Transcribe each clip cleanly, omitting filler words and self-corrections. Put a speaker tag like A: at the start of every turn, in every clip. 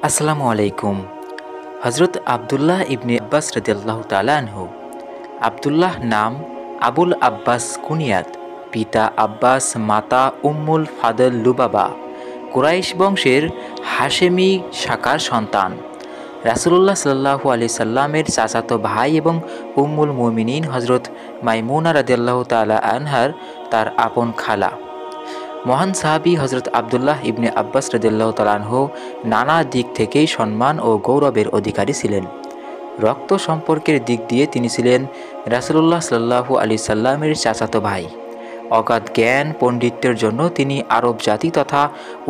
A: আসসালামু আলাইকুম। হজরত আবদুল্লাহ ইবনে আব্বাস রাদিয়াল্লাহু তাআলা আনহু। আবদুল্লাহ নাম, আবুল আব্বাস কুনিয়াত। পিতা আব্বাস, মাতা উম্মুল ফাদল লুবাবা। কুরাইশ বংশের হাশেমি শাখার সন্তান। রাসূলুল্লাহ সাল্লাল্লাহু আলাইহি সাল্লামের চাচাতো ভাই এবং উম্মুল মুমিনিন হজরত মাইমুনা রাদিয়াল্লাহু তাআলা আনহার তার আপন খালা। মহান সাহাবী হজরত আবদুল্লাহ ইবনে আব্বাস রাদিয়াল্লাহু তাআলা আনহু নানা দিক থেকেই সম্মান ও গৌরবের অধিকারী ছিলেন। রক্ত সম্পর্কের দিক দিয়ে তিনি ছিলেন রাসূলুল্লাহ সাল্লাল্লাহু আলাইহি সাল্লামের চাচাতো ভাই। অগাধ জ্ঞান পণ্ডিত্যের জন্য তিনি আরব জাতি তথা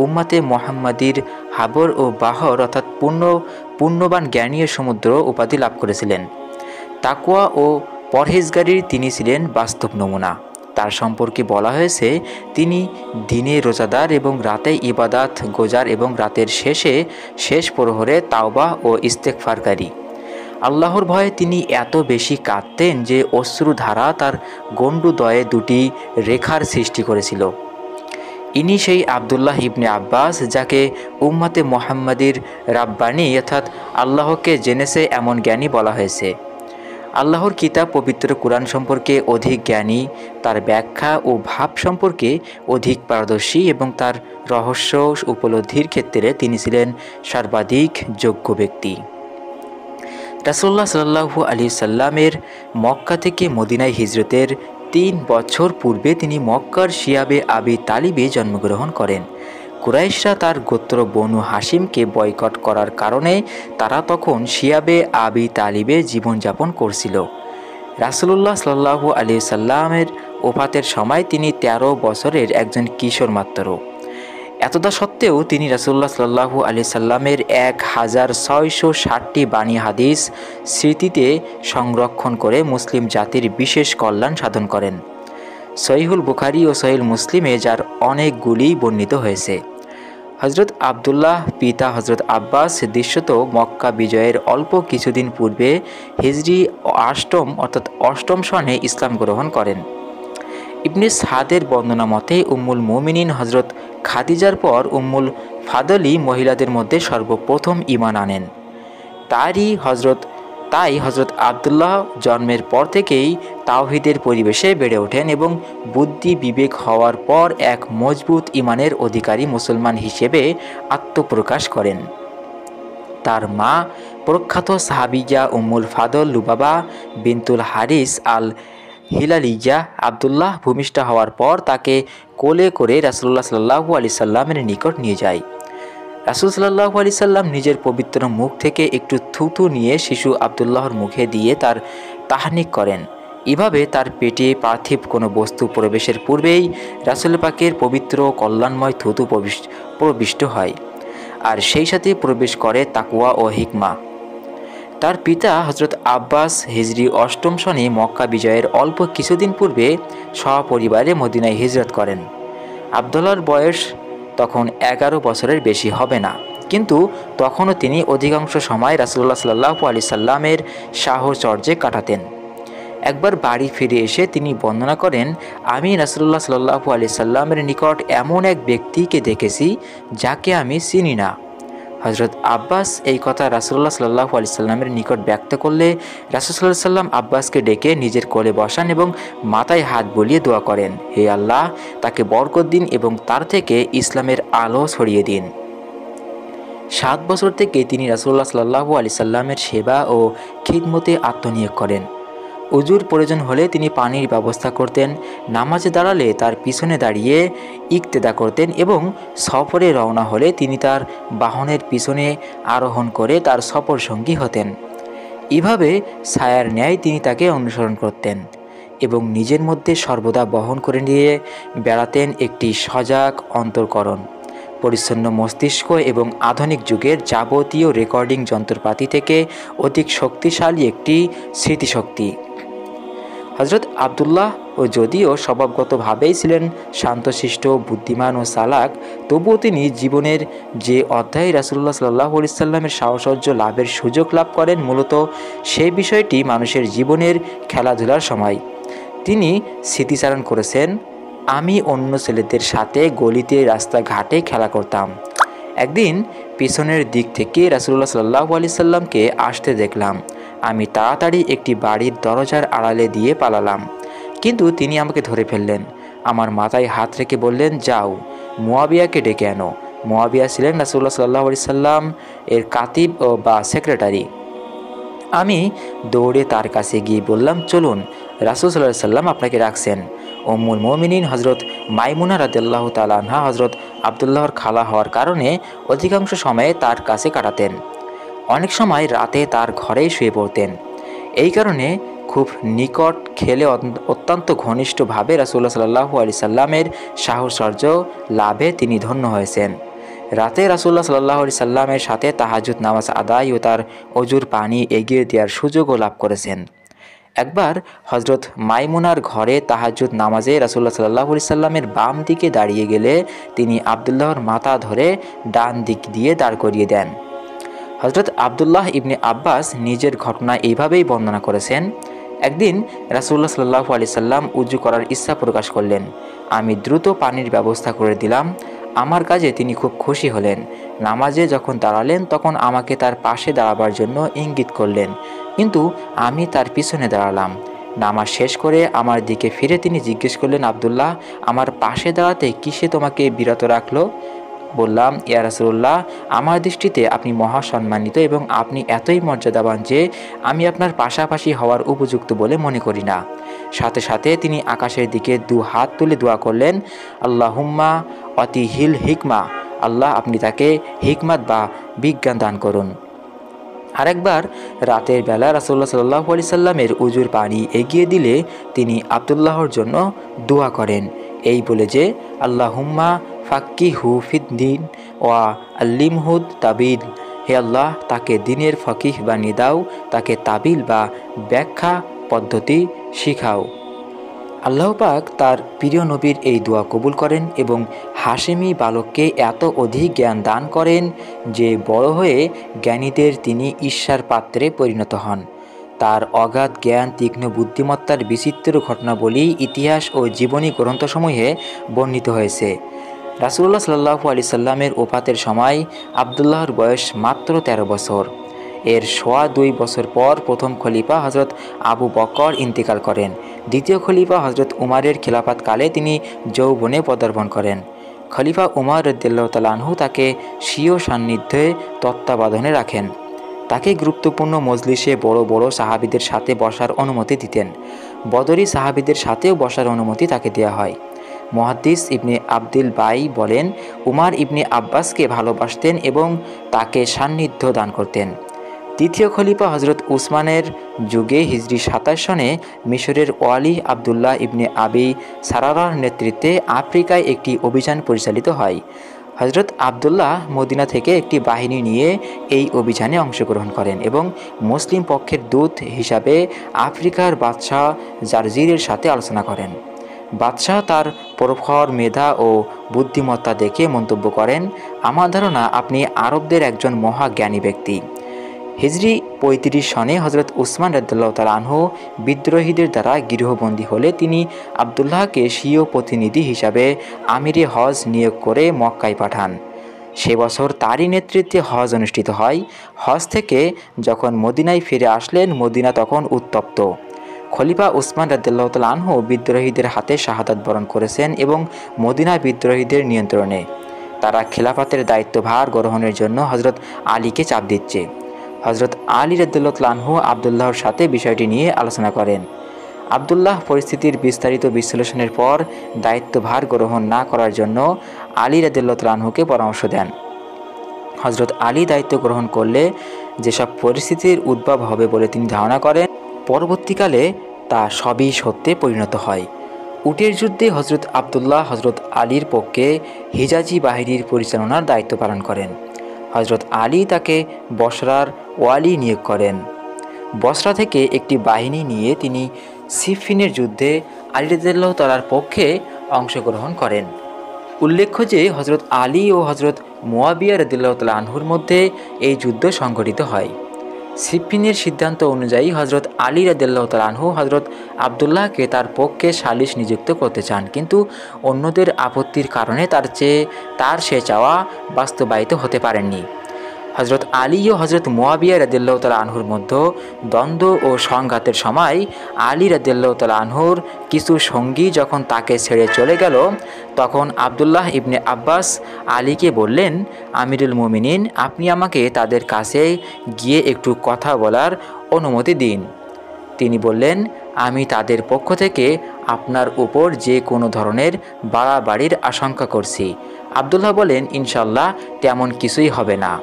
A: উম্মাতে মুহাম্মাদির হাবর ও বাহর অর্থাৎ পুণ্যবান জ্ঞানীয় সমুদ্র উপাধি লাভ করেছিলেন। তাকওয়া ও পরহেজগারির তিনি ছিলেন বাস্তব নমুনা। তার সম্পর্কে বলা হয়েছে, তিনি দিনে রোজাদার এবং রাতে ইবাদাত গোজার এবং রাতের শেষ প্রহরে তাওবা ও ইস্তেগফারকারী। আল্লাহর ভয়ে তিনি এত বেশি কাঁদতেন যে অশ্রুধারা তার গণ্ডুদ্বয়ে দুটি রেখার সৃষ্টি করেছিল। ইনি সেই আবদুল্লাহ ইবনে আব্বাস যাকে উম্মতে মুহাম্মাদির রাব্বানী অর্থাৎ আল্লাহকে জেনেছে এমন জ্ঞানী বলা হয়েছে। আল্লাহর কিতাব পবিত্র কুরআন সম্পর্কে অধিক জ্ঞানী, তার ব্যাখ্যা ও ভাব সম্পর্কে অধিক পারদর্শী এবং তার রহস্য উপলব্ধির ক্ষেত্রে তিনি ছিলেন সর্বাধিক যোগ্য ব্যক্তি। রাসূলুল্লাহ সাল্লাল্লাহু আলাইহি সাল্লামের মক্কা থেকে মদিনায় হিজরতের ৩ বছর পূর্বে তিনি মক্কার শিয়াবে আবি তালিবে জন্মগ্রহণ করেন। কুরাইশরা তার গোত্র বনু হাশিমকে বয়কট করার কারণে তারা তখন শিয়াবে আবি তালিবে জীবনযাপন করছিল। রাসূলুল্লাহ সাল্লাল্লাহু আলাইহি সাল্লামের ওফাতের সময় তিনি ১৩ বছরের একজন কিশোর মাত্র। এতদা সত্ত্বেও তিনি রাসূলুল্লাহ সাল্লাল্লাহু আলাইহি সাল্লামের ১৬৬০টি বাণী হাদিস স্মৃতিতে সংরক্ষণ করে মুসলিম জাতির বিশেষ কল্যাণ সাধন করেন। সহিহুল বুখারী ও সহিহ মুসলিমে যার অনেকগুলি বর্ণিত হয়েছে। হজরত আবদুল্লাহ পিতা হজরত আব্বাস দৃশ্যত মক্কা বিজয়ের অল্প কিছুদিন পূর্বে হিজরি অষ্টম সনে ইসলাম গ্রহণ করেন। ইবনে সাদের বর্ণনা মতে উম্মুল মুমিনিন হজরত খাদিজার পর উম্মুল ফাদলি মহিলাদের মধ্যে সর্বপ্রথম ঈমান আনেন। তাই হজরত আবদুল্লাহ জন্মের পর থেকেই তাওহীদের পরিবেশে বেড়ে ওঠেন এবং বুদ্ধি বিবেক হওয়ার পর এক মজবুত ঈমানের অধিকারী মুসলমান হিসেবে আত্মপ্রকাশ করেন। তার মা প্রখ্যাত সাহাবিয়া উম্মুল ফাদল লুবাবা বিনতুল হারিস আল হিলালিয়া আবদুল্লাহ ভূমিষ্ঠ হওয়ার পর তাকে কোলে করে রাসূলুল্লাহ সাল্লাল্লাহু আলাইহি সাল্লামের নিকট নিয়ে যায়। রাসূল সাল্লাল্লাহু আলাইহি সাল্লাম নিজের পবিত্র মুখ থেকে একটু থুথু নিয়ে শিশু আবদুল্লাহর মুখে দিয়ে তার তাহনিক করেন। এভাবে তার পেটে পার্থিব কোনো বস্তু প্রবেশের পূর্বেই রাসূল পাকের পবিত্র কল্যাণময় থুথু প্রবিষ্ট হয়, আর সেই সাথে প্রবেশ করে তাকওয়া ও হিকমা। তার পিতা হজরত আব্বাস হিজরি অষ্টম সনে মক্কা বিজয়ের অল্প কিছুদিন পূর্বে সপরিবারে মদিনায় হিজরত করেন। আবদুল্লাহর বয়স তখন ১১ বছরের বেশি হবে না, কিন্তু তখনও তিনি অধিকাংশ সময় রাসূলুল্লাহ সাল্লাল্লাহু আলাইহি সাল্লামের সাহচর্যে কাটাতেন। একবার বাড়ি ফিরে এসে তিনি বর্ণনা করেন, আমি রাসূলুল্লাহ সাল্লাল্লাহু আলাইহি সাল্লামের নিকট এমন এক ব্যক্তিকে দেখেছি যাকে আমি চিনি না। হজরত আব্বাস এই কথা রাসূলুল্লাহ সাল্লাল্লাহু আলাইহি সাল্লামের নিকট ব্যক্ত করলে রাসূল সাল্লাল্লাহু আলাইহি সাল্লাম আব্বাসকে ডেকে নিজের কোলে বসান এবং মাথায় হাত বুলিয়ে দোয়া করেন, হে আল্লাহ, তাকে বরকত দিন এবং তার থেকে ইসলামের আলো ছড়িয়ে দিন। ৭ বছর থেকে তিনি রাসূলুল্লাহ সাল্লাল্লাহু আলাইহি সাল্লামের সেবা ও খিদমতে আত্মনিয়োগ করেন। উজুর প্রয়োজন হলে তিনি পানির ব্যবস্থা করতেন, নামাজে দাঁড়ালে তার পিছনে দাঁড়িয়ে ইক্তেদা করতেন এবং সফরে রওনা হলে তিনি তার বাহনের পিছনে আরোহণ করে তার সফর সঙ্গী হতেন। এভাবে ছায়ার ন্যায় তিনি তাকে অনুসরণ করতেন এবং নিজের মধ্যে সর্বদা বহন করে নিয়ে বেড়াতেন একটি সজাগ অন্তঃকরণ, পরিচ্ছন্ন মস্তিষ্ক এবং আধুনিক যুগের যাবতীয় রেকর্ডিং যন্ত্রপাতি থেকে অধিক শক্তিশালী একটি স্মৃতিশক্তি। হজরত আবদুল্লাহ যদিও স্বভাবগতভাবেই ছিলেন শান্তশিষ্ট, বুদ্ধিমান ও চালাক, তবুও তিনি জীবনের যে অধ্যায়ে রাসূলুল্লাহ সাল্লাল্লাহু আলাইহি সাল্লামের সাহচর্য লাভের সুযোগ লাভ করেন, মূলত সেই বিষয়টি মানুষের জীবনের খেলাধুলার সময়। তিনি স্মৃতিচারণ করেছেন, আমি অন্য ছেলেদের সাথে গলিতে রাস্তাঘাটে খেলা করতাম। একদিন পিছনের দিক থেকে রাসূলুল্লাহ সাল্লাল্লাহু আলাইহি সাল্লামকে আসতে দেখলাম। আমি তাড়াতাড়ি একটি বাড়ির দরজার আড়ালে দিয়ে পালালাম, কিন্তু তিনি আমাকে ধরে ফেললেন। আমার মাথায় হাত রেখে বললেন, যাও, মুয়াবিয়াকে ডেকে আনো। মুয়াবিয়া ছিলেন রাসূলুল্লাহ সাল্লাল্লাহু আলাইহি সাল্লাম এর কাতিব বা সেক্রেটারি। আমি দৌড়ে তার কাছে গিয়ে বললাম, চলুন, রাসূল সাল্লাল্লাহু আলাইহি সাল্লাম আপনাকে রাখছেন। উম্মুল মুমিনিন হযরত মাইমুনা রাদিয়াল্লাহু তাআলা আনহা হযরত আবদুল্লাহর খালা হওয়ার কারণে অধিকাংশ সময়ে তার কাছে কাটাতেন। অনেক সময় রাতে তার ঘরেই শুয়ে পড়তেন। এই কারণে খুব নিকট খেলে অত্যন্ত ঘনিষ্ঠভাবে রাসূলুল্লাহ সাল্লাল্লাহু আলাইহি সাল্লামের সাহচর্য লাভে তিনি ধন্য হয়েছেন। রাতে রাসূলুল্লাহ সাল্লাল্লাহু আলাইহি সাল্লামের সাথে তাহাজ্জুদ নামাজ আদায় ও তার অজুর পানি এগিয়ে দেওয়ার সুযোগও লাভ করেছেন। একবার হযরত মাইমুনার ঘরে তাহাজ্জুদ নামাজে রাসূলুল্লাহ সাল্লাল্লাহু আলাইহি সাল্লামের বাম দিকে দাঁড়িয়ে গেলে তিনি আবদুল্লাহর মাথা ধরে ডান দিক দিয়ে দাঁড় করিয়ে দেন। হযরত আবদুল্লাহ ইবনে আব্বাস নিজের ঘটনা এইভাবেই বর্ণনা করেছেন, একদিন রাসূলুল্লাহ সাল্লাল্লাহু আলাইহি সাল্লাম উযু করার ইচ্ছা প্রকাশ করলেন। আমি দ্রুত পানির ব্যবস্থা করে দিলাম। আমার কাজে তিনি খুব খুশি হলেন। নামাজে যখন দাঁড়ালেন তখন আমাকে তার পাশে দাঁড়াবার জন্য ইঙ্গিত করলেন, কিন্তু আমি তার পিছনে দাঁড়ালাম। নামাজ শেষ করে আমার দিকে ফিরে তিনি জিজ্ঞেস করলেন, আবদুল্লাহ, আমার পাশে দাঁড়াতে কিসে তোমাকে বিরত রাখলো? বললাম, ইয়া রাসূলুল্লাহ, আমার দৃষ্টিতে আপনি মহাসম্মানিত এবং আপনি এতই মর্যাদাবান যে আমি আপনার পাশাপাশি হওয়ার উপযুক্ত বলে মনে করি না। সাথে সাথে তিনি আকাশের দিকে দু হাত তুলে দোয়া করলেন, আল্লাহুম্মা অতিহিল হিকমা, আল্লাহ আপনি তাকে হিকমাত বা বিজ্ঞান দান করুন। আরেকবার রাতের বেলা রাসূলুল্লাহ সাল্লাল্লাহু আলাইহি সাল্লামের উজুর পানি এগিয়ে দিলে তিনি আবদুল্লাহর জন্য দোয়া করেন, এই বলে যে, আল্লাহুম্মা ফাক্কিহু ফিদ্দিন ওয়া আল্লিমহুদ তাবিল, হে আল্লাহ তাকে দিনের ফকিহ বানিয়ে দাও, তাকে তাবিল বা ব্যাখ্যা পদ্ধতি শিখাও। আল্লাহ পাক তার প্রিয় নবীর এই দোয়া কবুল করেন এবং হাশেমি বালককে এত অধিক জ্ঞান দান করেন যে বড় হয়ে জ্ঞানীদের তিনি ঈর্ষার পাত্রে পরিণত হন। তার অগাধ জ্ঞান, তীক্ষ্ণ বুদ্ধিমত্তার বিচিত্র ঘটনাবলী ইতিহাস ও জীবনী গ্রন্থসমূহে বর্ণিত হয়েছে। রাসূলুল্লাহ সাল্লাল্লাহু আলাইহি সাল্লামের ওফাতের সময় আবদুল্লাহর বয়স মাত্র 13 বছর। এর 2.25 বছর পর প্রথম খলিফা হযরত আবু বকর ইন্তেকাল করেন। দ্বিতীয় খলিফা হযরত উমারের খিলাফতকালে তিনি যৌবনে পদার্পণ করেন। খলিফা উমর রাদিয়াল্লাহু তাআলা আনহু তাকে স্বীয় সান্নিধ্যে তত্ত্বাবধানে রাখেন। তাকে গুরুত্বপূর্ণ মজলিসে বড় বড় সাহাবীদের সাথে বসার অনুমতি দিতেন। বদরি সাহাবীদের সাথেও বসার অনুমতি তাকে দেওয়া হয়। মুহাদ্দিস ইবনে আব্দুল বাই বলেন, উমার ইবনে আব্বাসকে ভালোবাসতেন এবং তাকে সান্নিধ্য দান করতেন। তৃতীয় খলিফা হযরত উসমানের যুগে হিজরি 27 সনে মিশরের ওয়ালি আবদুল্লাহ ইবনে আবি সারারার নেতৃত্বে আফ্রিকায় একটি অভিযান পরিচালিত হয়। হযরত আবদুল্লাহ মদিনা থেকে একটি বাহিনী নিয়ে এই অভিযানে অংশগ্রহণ করেন এবং মুসলিম পক্ষের দূত হিসাবে আফ্রিকার বাদশাহ জারজিরের সাথে আলোচনা করেন। বাদশাহ তার প্রখর মেধা ও বুদ্ধিমত্তা দেখে মন্তব্য করেন, আমার ধারণা আপনি আরবদের একজন মহাজ্ঞানী ব্যক্তি। হিজরি 35 সনে হযরত উসমান রাদিয়াল্লাহু তাআলা আনহু বিদ্রোহীদের দ্বারা গৃহবন্দী হলে তিনি আবদুল্লাহকে স্বীয় প্রতিনিধি হিসাবে আমিরে হজ নিয়োগ করে মক্কায় পাঠান। সে বছর তারই নেতৃত্বে হজ অনুষ্ঠিত হয়। হজ থেকে যখন মদিনায় ফিরে আসলেন, মদিনা তখন উত্তপ্ত। খলিফা উসমান রাদিয়াল্লাহু তাআলা আনহু বিদ্রোহীদের হাতে শাহাদাত বরণ করেছেন এবং মদিনা বিদ্রোহীদের নিয়ন্ত্রণে। তারা খিলাফতের দায়িত্বভার গ্রহণের জন্য হযরত আলীকে চাপ দিচ্ছে। হযরত আলী রাদিয়াল্লাহু তাআলা আনহু আবদুল্লাহর সাথে বিষয়টি নিয়ে আলোচনা করেন। আবদুল্লাহ পরিস্থিতির বিস্তারিত বিশ্লেষণের পর দায়িত্বভার গ্রহণ না করার জন্য আলী রাদিয়াল্লাহু তাআলা আনহুকে পরামর্শ দেন। হযরত আলী দায়িত্ব গ্রহণ করলে যেসব পরিস্থিতির উদ্ভব হবে বলে তিনি ধারণা করেন, পরবর্তীকালে তা সবই সত্যে পরিণত হয়। উটের যুদ্ধে হযরত আবদুল্লাহ হযরত আলীর পক্ষে হিজাজি বাহিনীর পরিচালনার দায়িত্ব পালন করেন। হযরত আলী তাকে বসরার ওয়ালি নিয়োগ করেন। বসরা থেকে একটি বাহিনী নিয়ে তিনি সিফিনের যুদ্ধে আলী রাদিয়াল্লাহু তাআলার পক্ষে অংশগ্রহণ করেন। উল্লেখ্য যে হযরত আলী ও হযরত মুয়াবিয়া রাদিয়াল্লাহু তাআলা আনহুর মধ্যে এই যুদ্ধ সংঘটিত হয়। সিফিনের সিদ্ধান্ত অনুযায়ী হজরত আলী রাদিয়াল্লাহু তাআলা আনহু হজরত আবদুল্লাহকে তার পক্ষে সালিস নিযুক্ত করতে চান, কিন্তু অন্যদের আপত্তির কারণে তার সে চাওয়া বাস্তবায়িত হতে পারেননি। হজরত আলী ও হজরত মুয়াবিয়া রাদিয়াল্লাহু তাআলা আনহুর মধ্যে দ্বন্দ্ব ও সংঘাতের সময় আলী রাদিয়াল্লাহু তাআলা আনহুর কিছু সঙ্গী যখন তাকে ছেড়ে চলে গেল, তখন আবদুল্লাহ ইবনে আব্বাস আলীকে বললেন, আমিরুল মুমিনিন, আপনি আমাকে তাদের কাছে গিয়ে একটু কথা বলার অনুমতি দিন। তিনি বললেন, আমি তাদের পক্ষ থেকে আপনার উপর যে কোনো ধরনের বাড়াবাড়ির আশঙ্কা করছি। আবদুল্লাহ বলেন, ইনশাল্লাহ তেমন কিছুই হবে না।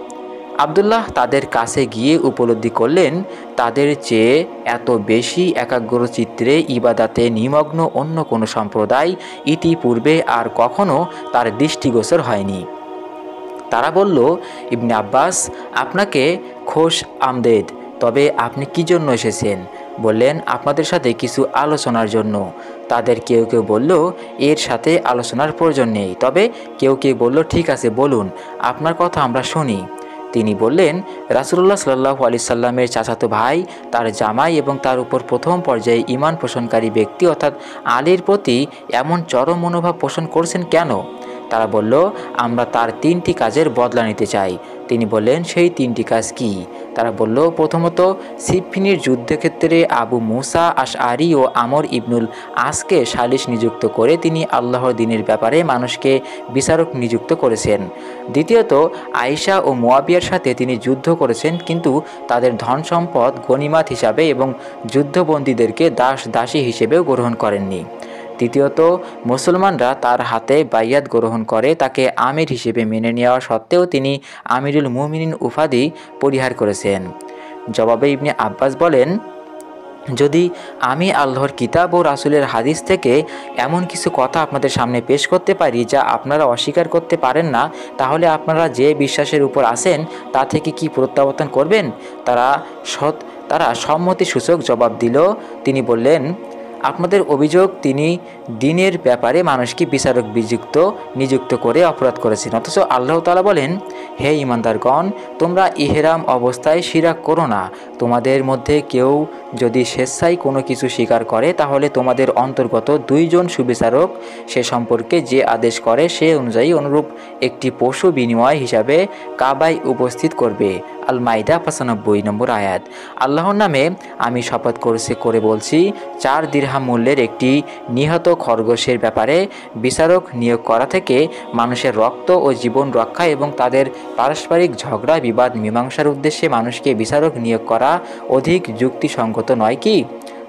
A: আবদুল্লাহ তাদের কাছে গিয়ে উপলব্ধি করলেন, তাদের চেয়ে এত বেশি একাগ্রচিত্রে ইবাদাতে নিমগ্ন অন্য কোনো সম্প্রদায় ইতিপূর্বে আর কখনো তার দৃষ্টিগোচর হয়নি। তারা বলল, ইবনে আব্বাস, আপনাকে খোশ আমদেদ, তবে আপনি কি জন্য এসেছেন? বললেন, আপনাদের সাথে কিছু আলোচনার জন্য। তাদের কেউ কেউ বলল, এর সাথে আলোচনার প্রয়োজন নেই, তবে কেউ কেউ বলল, ঠিক আছে, বলুন, আপনার কথা আমরা শুনি। তিনি বললেন, রাসূলুল্লাহ সাল্লাল্লাহু আলাইহি সাল্লামের চাচাতো ভাই, তার জামাই এবং তার উপর প্রথম পর্যায়ে ঈমান পোষণকারী ব্যক্তি অর্থাৎ আলীর প্রতি এমন চরম মনোভাব পোষণ করছেন কেন? তারা বলল, আমরা তার 3টি কাজের বদলা নিতে চাই। তিনি বললেন, সেই 3টি কাজ কি? তারা বলল, প্রথমত, সিফফিনের যুদ্ধক্ষেত্রে আবু মুসা আশআরি ও আমর ইবনুল আসকে সালিস নিযুক্ত করে তিনি আল্লাহর দ্বীনের ব্যাপারে মানুষকে বিচারক নিযুক্ত করেছেন। দ্বিতীয়ত, আয়েশা ও মুয়াবিয়ার সাথে তিনি যুদ্ধ করেছেন, কিন্তু তাদের ধন সম্পদ গনিমাত হিসাবে এবং যুদ্ধবন্দীদেরকে দাসী হিসেবেও গ্রহণ করেননি। তৃতীয়ত, মুসলমানরা তার হাতে বাইয়াত গ্রহণ করে তাকে আমির হিসেবে মেনে নেওয়া সত্ত্বেও তিনি আমিরুল মুমিনিন উপাধি পরিহার করেছেন। জবাবে ইবনে আব্বাস বলেন, যদি আমি আল্লাহর কিতাব ও রাসূলের হাদিস থেকে এমন কিছু কথা আপনাদের সামনে পেশ করতে পারি যা আপনারা অস্বীকার করতে পারেন না, তাহলে আপনারা যে বিশ্বাসের উপর আছেন তা থেকে কি প্রত্যাবর্তন করবেন? তারা সম্মতিসূচক জবাব দিল। তিনি বললেন, আপনাদের অভিযোগ তিনি দ্বীনের ব্যাপারে মানুষকে বিচারক নিযুক্ত করে অপরাধ করেছেন, অথচ আল্লাহ তাআলা বলেন, হে ঈমানদারগণ, তোমরা ইহরাম অবস্থায় শিরক করো না। তোমাদের মধ্যে কেউ যদি স্বেচ্ছায় কোনো কিছু স্বীকার করে, তাহলে তোমাদের অন্তর্গত 2 জন সুবিচারক সে সম্পর্কে যে আদেশ করে সে অনুযায়ী অনুরূপ একটি পশু বিনিময় হিসাবে কাবায় উপস্থিত করবে। আল মাইদা 95 নম্বর আয়াত। আল্লাহর নামে আমি শপথ করে বলছি, 4 দিরহাম মূল্যের একটি নিহত খরগোশের ব্যাপারে বিচারক নিয়োগ করা থেকে মানুষের রক্ত ও জীবন রক্ষা এবং তাদের পারস্পরিক ঝগড়া বিবাদ মীমাংসার উদ্দেশ্যে মানুষকে বিচারক নিয়োগ করা অধিক যুক্তিসঙ্গত নয় কি?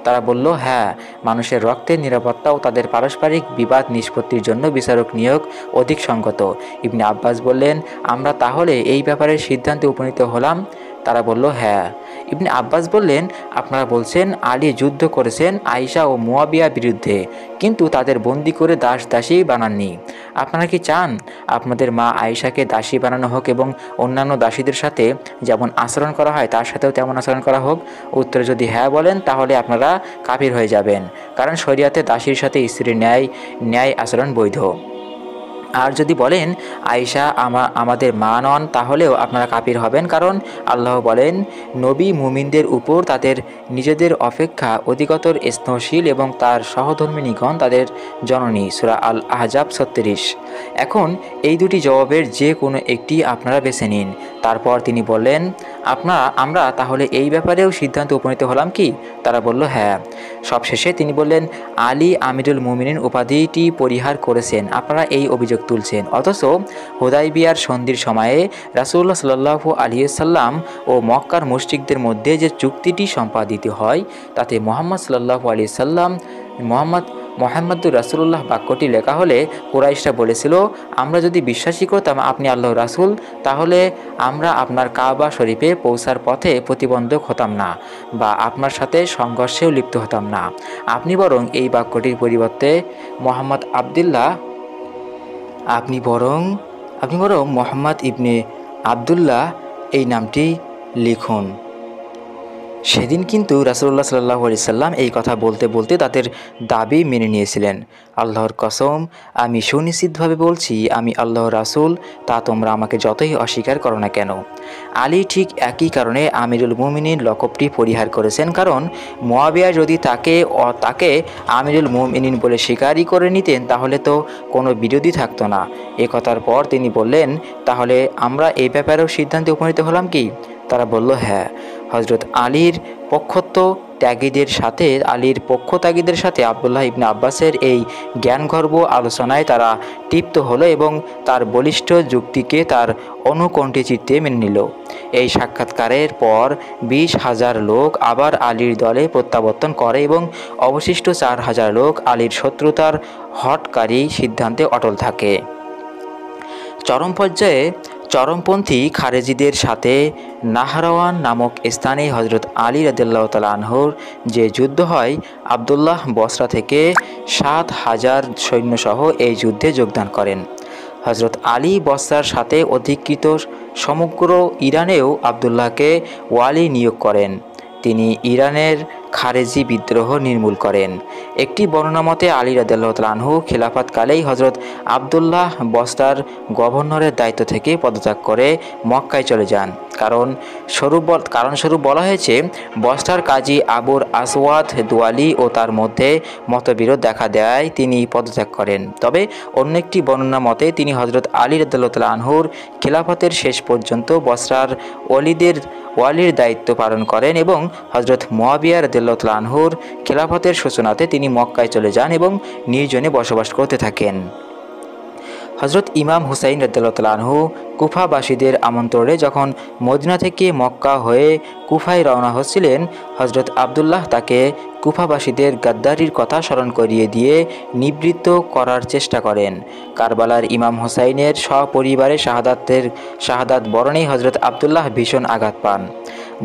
A: তারা বলল, হ্যাঁ, মানুষের রক্তের নিরাপত্তা ও তাদের পারস্পরিক বিবাদ নিষ্পত্তির জন্য বিচারক নিয়োগ অধিক সঙ্গত। ইবনে আব্বাস বললেন, আমরা তাহলে এই ব্যাপারে সিদ্ধান্তে উপনীত হলাম? তারা বলল, হ্যাঁ। ইবনে আব্বাস বললেন, আপনারা বলছেন আলী যুদ্ধ করেছেন আয়েশা ও মুয়াবিয়ার বিরুদ্ধে, কিন্তু তাদের বন্দী করে দাসী বানাননি। আপনারা কি চান আপনাদের মা আয়েশাকে দাসী বানানো হোক এবং অন্যান্য দাসীদের সাথে যেমন আচরণ করা হয় তার সাথেও তেমন আচরণ করা হোক? উত্তরে যদি হ্যাঁ বলেন, তাহলে আপনারা কাফির হয়ে যাবেন, কারণ শরিয়াতে দাসীর সাথে স্ত্রীর ন্যায় আচরণ বৈধ। আর যদি বলেন আয়েশা আমাদের মা নন, তাহলেও আপনারা কাফির হবেন, কারণ আল্লাহ বলেন, নবী মুমিনদের উপর তাদের নিজেদের অপেক্ষা অধিকতর স্নেহশীল এবং তার সহধর্মিণীগণ তাদের জননী। সূরা আল আহজাব 36। এখন এই দুটি জবাবের যে কোনো একটি আপনারা বেছে নিন। তারপর তিনি বললেন, আমরা তাহলে এই ব্যাপারেও সিদ্ধান্ত উপনীত হলাম কি? তারা বলল, হ্যাঁ। সবশেষে তিনি বললেন, আলী আমিরুল মুমিনিন উপাধিটি পরিহার করেছেন, আপনারা এই অভিযোগ তুলছেন, অথচ হুদাইবিয়ার সন্ধির সময়ে রাসূলুল্লাহ সাল্লাল্লাহু আলাইহি ওয়াসাল্লাম ও মক্কার মুশরিকদের মধ্যে যে চুক্তিটি সম্পাদিত হয় তাতে মুহাম্মদ সাল্লাল্লাহু আলাইহি ওয়াসাল্লাম মোহাম্মদুর রাসূলুল্লাহ বাক্যটি লেখা হলে কুরাইশরা বলেছিল, আমরা যদি বিশ্বাসী করতাম আপনি আল্লাহর রাসূল, তাহলে আমরা আপনার কাবা শরীফে পৌঁছার পথে প্রতিবন্ধক হতাম না বা আপনার সাথে সংঘর্ষেও লিপ্ত হতাম না। আপনি বরং এই বাক্যটির পরিবর্তে মোহাম্মদ ইবনে আবদুল্লাহ এই নামটি লিখুন। সেদিন কিন্তু রাসূলুল্লাহ সাল্লাল্লাহু আলাইহি সাল্লাম এই কথা বলতে বলতে তাদের দাবি মেনে নিয়েছিলেন। আল্লাহর কসম, আমি সুনিশ্চিতভাবে বলছি আমি আল্লাহর রাসূল, তা তোমরা আমাকে যতই অস্বীকার করো না কেন। আলী ঠিক একই কারণে আমিরুল মুমিনিন লকবটি পরিহার করেছেন, কারণ মুয়াবিয়া যদি তাকে আমিরুল মুমিনিন বলে স্বীকারই করে নিতেন তাহলে তো কোনো বিরোধী থাকতো না। এ কথার পর তিনি বললেন, তাহলে আমরা এই ব্যাপারেও সিদ্ধান্তে উপনীত হলাম কি? তারা বলল, হ্যাঁ। হযরত আলীর পক্ষ ত্যাগীদের সাথে আবদুল্লাহ ইবনে আব্বাসের এই জ্ঞানগর্ভ আলোচনায় তারা তৃপ্ত হলো এবং তার বলিষ্ঠ যুক্তিকে তার অনুকণ্ঠে চিত্তে মেনে নিল। এই সাক্ষাৎকারের পর 20,000 লোক আবার আলীর দলে প্রত্যাবর্তন করে এবং অবশিষ্ট 4,000 লোক আলীর শত্রুতার হঠকারী সিদ্ধান্তে অটল থাকে। চরম পর্যায়ে চরমপন্থী খারেজিদের সাথে নাহরাওয়ান নামক স্থানে হযরত আলী রাদিয়াল্লাহু তাআলা আনহুর যে যুদ্ধ হয়, আবদুল্লাহ বসরা থেকে 7,000 সৈন্যসহ এই যুদ্ধে যোগদান করেন। হযরত আলী বসরার সাথে অধিকৃত সমগ্র ইরানেও আবদুল্লাহকে ওয়ালি নিয়োগ করেন। তিনি ইরানের খারেজি বিদ্রোহ নির্মূল করেন। একটি বর্ণনা মতে আলী রাদিয়াল্লাহু তাআলা আনহু খিলাফতকালেই হযরত আবদুল্লাহ বসরার গভর্নরের দায়িত্ব থেকে পদত্যাগ করে মক্কায় চলে যান। কারণস্বরূপ বলা হয়েছে, বসরার কাজী আবুর আসওয়াদ দুয়ালি ও তার মধ্যে মতবিরোধ দেখা দেয় তিনি পদত্যাগ করেন। তবে অন্য একটি বর্ণনা মতে তিনি হযরত আলী রাদিয়াল্লাহু তাআলা আনহুর খিলাফতের শেষ পর্যন্ত বসরার ওয়ালির দায়িত্ব পালন করেন এবং হযরত মুয়াবিয়া রাদিয়াল্লাহু তাআলা আনহুর খিলাফতের সূচনাতে তিনি মক্কায় চলে যান এবং নির্জনে বসবাস করতে থাকেন। হযরত ইমাম হুসাইন রাদিয়াল্লাহু তাআলা আনহু কুফাবাসীদের আমন্ত্রণে যখন মদিনা থেকে মক্কা হয়ে কুফায় রওনা হচ্ছিলেন, হযরত আবদুল্লাহ তাকে কুফাবাসীদের গাদ্দারির কথা স্মরণ করিয়ে দিয়ে নিবৃত্ত করার চেষ্টা করেন। কারবালার ইমাম হুসাইনের সপরিবারে শাহাদাত বরণে হযরত আবদুল্লাহ ভীষণ আঘাত পান।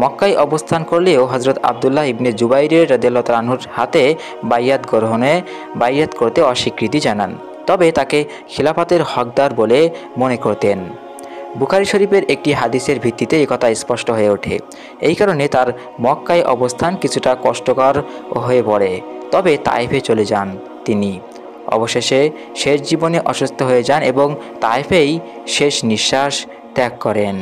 A: মক্কায় অবস্থান করলেও হযরত আবদুল্লাহ ইবনে জুবাইর রাদিয়াল্লাহু তাআলা আনহুর হাতে বাইয়াত করতে অস্বীকৃতি জানান, তবে তাকে খিলাফতের হকদার বলে মনে করতেন। বুখারী শরীফের একটি হাদিসের ভিত্তিতে একথা স্পষ্ট হয়ে ওঠে। এই কারণে তার মক্কায় অবস্থান কিছুটা কষ্টকর হয়ে পড়ে। তবে তায়েফে চলে যান তিনি। অবশেষে শেষ জীবনে অসুস্থ হয়ে যান এবং তায়েফেই শেষ নিঃশ্বাস ত্যাগ করেন।